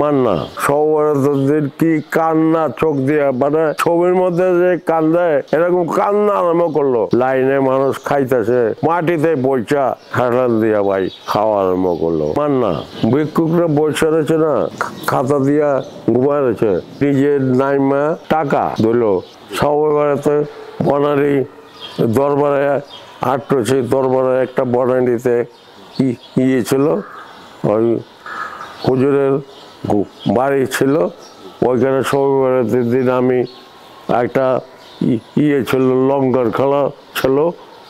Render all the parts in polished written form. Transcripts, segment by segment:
মান্না সৌদিন কি কান্না চোখ দিয়ে মানে ছবির মধ্যে যে কান্দে এরকম কান্না আরম্ভ করলো। লাইনে মানুষ খাইতেছে, মাটিতে বইচা হেলান দিয়া ভাই খাওয়া আরম্ভ করলো। মান্না ভিক্ষুকরা বসে রয়েছে না, খাতা দিয়া ঘুমায় রয়েছে, নিজের নাইমা টাকা দিল। সবাইতে বনারি দরবারে আটছে, দরবারে একটা বনারিতে ইয়ে ছিল, ওই হুজুরের বাড়ি ছিল, ওইখানে সবাই দিন আমি একটা ইয়ে ছিল, লঙ্গর খেলা ছিল,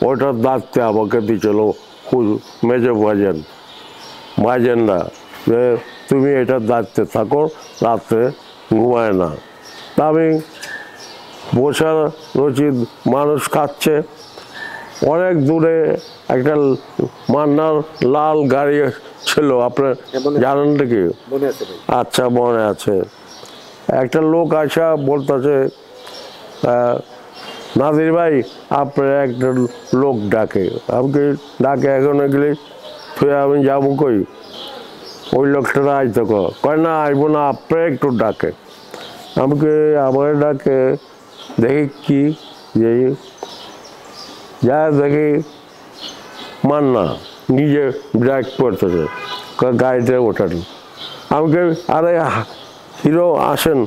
ওইটার দাঁততে আমাকে দিয়েছিল মেজো ভাইজানরা, যে তুমি এটার দাঁততে থাকো, রাত্রে ঘুমায় না। তা আমি বসার রচিত, মানুষ খাচ্ছে, অনেক দূরে একটা মান্নার লাল গাড়ি ছিল, আপনার জানেন নাকি? আচ্ছা, মনে আছে। একটা লোক আসা বলতেছে, নাদির ভাই আপনার একটা লোক ডাকে। আমাকে ডাকে, এখন গেলে আমি যাবো কই, ওই লোকটা আইতে কয় না, আইব না, আপনার একটু ডাকে। আমাকে আমার ডাকে, দেখি কি যে যা দেখি মান্না নিজে ব্রেক করতেছে, গাড়িতে ওঠানো। আমাকে আরে হিরো আসেন,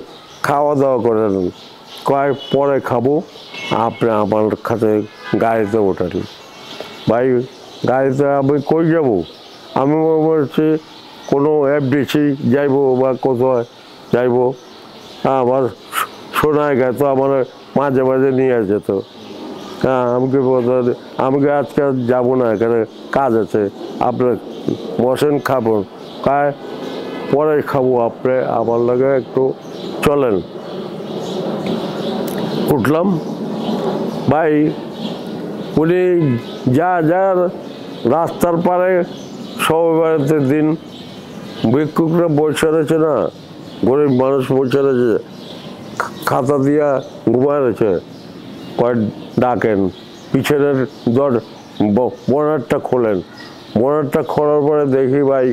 খাওয়া দাওয়া করে দেন। কয় পরে খাবো, আপনি আমার কাছে গাড়িতে ওঠান। ভাই গাড়িতে আমি কই যাব? আমি বলছি কোনো এফডিসি যাইব বা কোথাও যাইব। আমার শোনায় গেছে, আমার মাঝে মাঝে নিয়ে যেত। হ্যাঁ, আমাকে আজকে যাবো না, এখানে কাজ আছে, আপনার বসেন খাবো। কায় পরে খাবো, আপনি আমার লাগে একটু চলেন। উঠলাম। ভাই উনি যার রাস্তার পারে সবাইতে দিন ভিক্ষুকরা বসে রয়েছে না, গরিব মানুষ বসে রয়েছে, খাতা দিয়া ঘুমায় রয়েছে। কয় ডাকেন, পিছনের বোনারটা খোলেন। বোনারটা খোলার পরে দেখি ভাই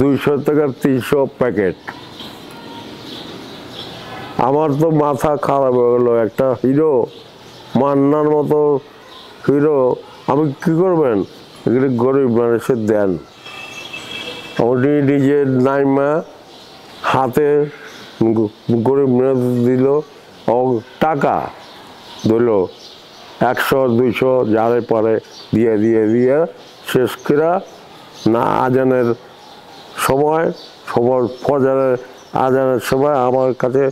200 থেকে 300 প্যাকেট। আমার তো মাথা খারাপ হয়ে গেলো। একটা হিরো, মান্নার মতো হিরো, আমি কি করবেন, এগুলি গরিব মানুষের দেন। উনি নিজের নাইমা হাতে গরিব মানুষ দিল, টাকা দিল 100 200 যারে পরে দিয়ে দিয়ে দিয়ে শেষ করে না আজানের সময়, ফজরের আজানের সময় আমার কাছে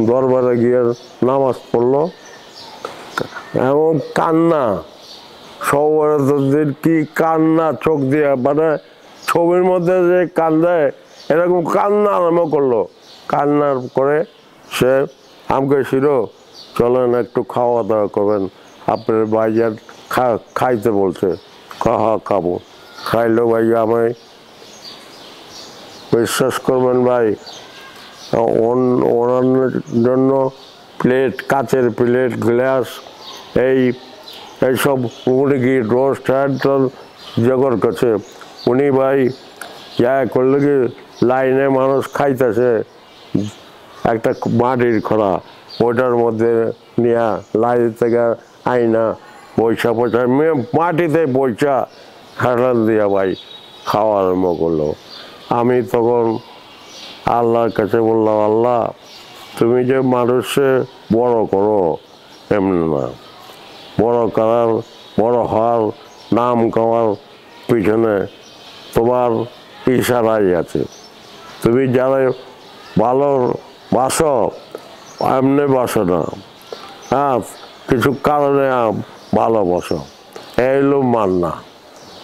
দরবারে গিয়ে নামাজ পড়লো। এমন কান্না, সৌদিন কি কান্না চোখ দিয়ে মানে ছবির মধ্যে যে কান্দে এরকম কান্না আরম্ভ করলো। কান্নার করে সে আমাকে ছিল, চলেন একটু খাওয়া দাওয়া করবেন, আপনার ভাইজান খাইতে বলছে। খাবো। খাইলো ভাই, আমায় বিশ্বাস করবেন ভাই, ওনার জন্য প্লেট, কাচের প্লেট, গ্লাস, এইসব মুরগি রোস্ট হ্যান্ডল জগর কাছে উনি ভাই যা করলে কি, লাইনে মানুষ খাইতেছে, একটা মাটির খোলা, ওটার মধ্যে নিয়ে লাইন থেকে আইনা বৈশা মাটিতে বৈশা হেলান দিয়া ভাই খাওয়া আরম্ভ করলো। আমি তখন আল্লাহর কাছে বললাম, আল্লাহ তুমি যে মানুষে বড় করো, এমনি না, বড় করার, বড় হওয়ার, নাম কমার পিছনে তোমার ইশারাই আছে। তুমি যারা ভালো বাসো, এমনি বাসো না, হ্যাঁ কিছু কারণে ভালোবাসো। এই হলো মান্না।